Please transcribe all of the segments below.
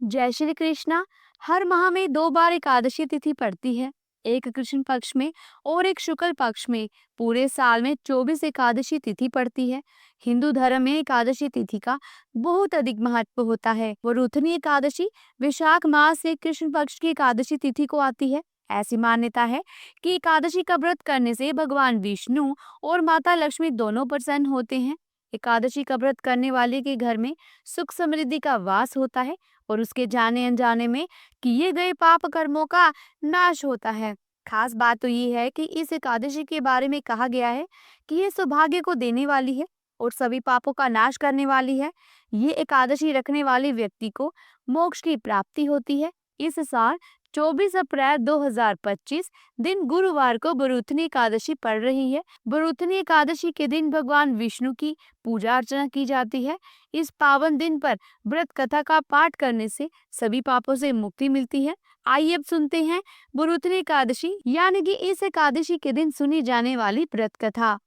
जय श्री कृष्णा। हर माह में 2 बार एकादशी तिथि पड़ती है, एक कृष्ण पक्ष में और एक शुक्ल पक्ष में। पूरे साल में 24 एकादशी तिथि पड़ती है। हिंदू धर्म में एकादशी तिथि का बहुत अधिक महत्व होता है। वरुथनी एकादशी वैशाख मास से कृष्ण पक्ष की एकादशी तिथि को आती है। ऐसी मान्यता है कि एकादशी का व्रत करने से भगवान विष्णु और माता लक्ष्मी दोनों प्रसन्न होते हैं। एकादशी का व्रत करने वाले के घर में सुख समृद्धि का वास होता है और उसके जाने अनजाने में किए गए पाप कर्मों का नाश होता है। खास बात तो ये है कि इस एकादशी के बारे में कहा गया है कि ये सौभाग्य को देने वाली है और सभी पापों का नाश करने वाली है। ये एकादशी रखने वाले व्यक्ति को मोक्ष की प्राप्ति होती है। इस साल 24 अप्रैल 2025 दिन गुरुवार को बरूथनी एकादशी पड़ रही है। बरूथनी एकादशी के दिन भगवान विष्णु की पूजा अर्चना की जाती है। इस पावन दिन पर व्रत कथा का पाठ करने से सभी पापों से मुक्ति मिलती है। आइए अब सुनते हैं बरूथनी एकादशी यानी कि इस एकादशी के दिन सुनी जाने वाली व्रत कथा।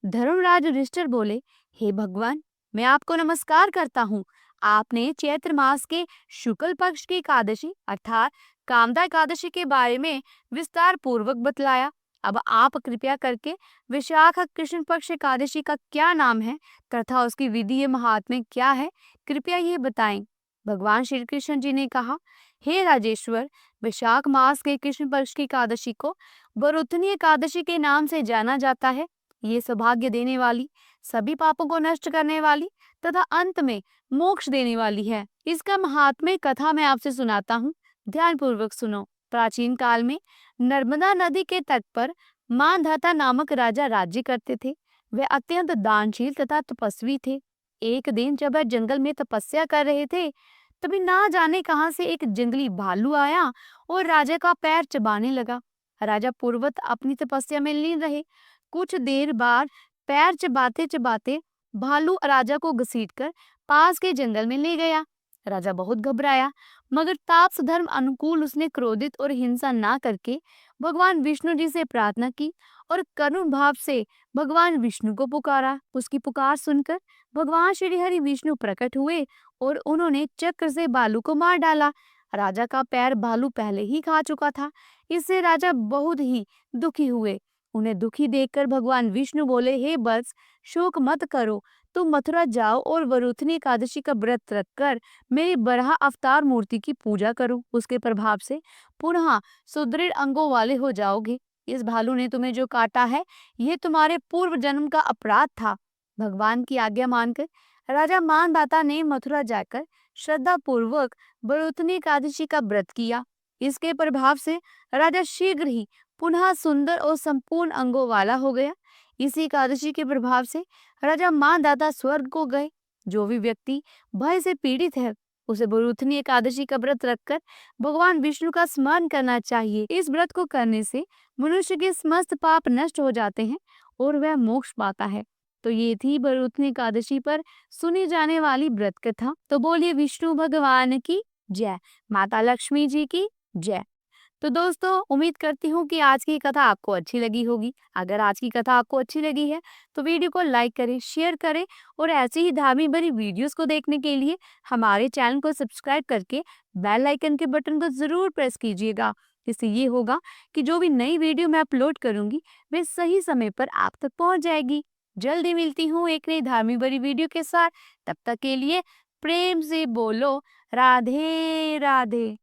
धर्मराज युधिष्ठिर बोले, हे भगवान, मैं आपको नमस्कार करता हूँ। आपने चैत्र मास के शुक्ल पक्ष की एकादशी अर्थात कामदा एकादशी के बारे में विस्तार पूर्वक बतलाया। अब आप कृपया करके विशाख कृष्ण पक्ष एकादशी का क्या नाम है तथा उसकी विधि महात्म्य क्या है, कृपया ये बताएं। भगवान श्री कृष्ण जी ने कहा, हे राजेश्वर, विशाख मास के कृष्ण पक्ष की एकादशी को बरूथनी एकादशी के नाम से जाना जाता है। ये सौभाग्य देने वाली, सभी पापों को नष्ट करने वाली तथा अंत में मोक्ष देने वाली है। इसका महात्म्य कथा मैं आपसे सुनाता हूँ, ध्यान पूर्वक सुनो। प्राचीन काल में नर्मदा नदी के तट पर मानधाता नामक राजा राज्य करते थे। वे अत्यंत दानशील तथा तपस्वी थे। एक दिन जब वह जंगल में तपस्या कर रहे थे, तभी ना जाने कहां से एक जंगली भालू आया और राजा का पैर चबाने लगा। राजा पूर्वत अपनी तपस्या में लीन रहे। कुछ देर बाद पैर चबाते चबाते भालू राजा को घसीटकर पास के जंगल में ले गया। राजा बहुत घबराया, मगर ताप धर्म अनुकूल उसने क्रोधित और हिंसा ना करके भगवान विष्णु जी से प्रार्थना की और करुण भाव से भगवान विष्णु को पुकारा। उसकी पुकार सुनकर भगवान श्री हरि विष्णु प्रकट हुए और उन्होंने चक्र से भालू को मार डाला। राजा का पैर भालू पहले ही खा चुका था। इससे राजा बहुत ही दुखी हुए। उन्हें दुखी देखकर भगवान विष्णु बोले, हे वत्स, शोक मत करो। तुम मथुरा जाओ और वरूथनी एकादशी का व्रत रखकर मेरी बराह अवतार मूर्ति की पूजा करो। उसके प्रभाव से पुनः सुदृढ़ अंगों वाले हो जाओगे। इस भालू ने तुम्हें जो काटा है, यह तुम्हारे पूर्व जन्म का अपराध था। भगवान की आज्ञा मानकर राजा मानदाता ने मथुरा जाकर श्रद्धा पूर्वक वरूथनी एकादशी का व्रत किया। इसके प्रभाव से राजा शीघ्र ही पुनः सुंदर और संपूर्ण अंगों वाला हो गया। इसी एकादशी के प्रभाव से राजा मानदाता स्वर्ग को गए। जो भी व्यक्ति भय से पीड़ित है, उसे बरूथनी एकादशी का व्रत रखकर भगवान विष्णु का स्मरण करना चाहिए। इस व्रत को करने से मनुष्य के समस्त पाप नष्ट हो जाते हैं और वह मोक्ष पाता है। तो ये थी बरूथनी एकादशी पर सुनी जाने वाली व्रत कथा। तो बोलिए विष्णु भगवान की जय, माता लक्ष्मी जी की जय। तो दोस्तों, उम्मीद करती हूँ कि आज की कथा आपको अच्छी लगी होगी। अगर आज की कथा आपको अच्छी लगी है तो वीडियो को लाइक करें, शेयर करें और ऐसी ही धार्मिक भरी वीडियोस को देखने के लिए हमारे चैनल को सब्सक्राइब करके बेल आइकन के बटन को जरूर प्रेस कीजिएगा। इससे ये होगा कि जो भी नई वीडियो मैं अपलोड करूंगी वे सही समय पर आप तक पहुंच जाएगी। जल्दी मिलती हूँ एक नई धार्मिक भरी वीडियो के साथ। तब तक के लिए प्रेम से बोलो राधे राधे।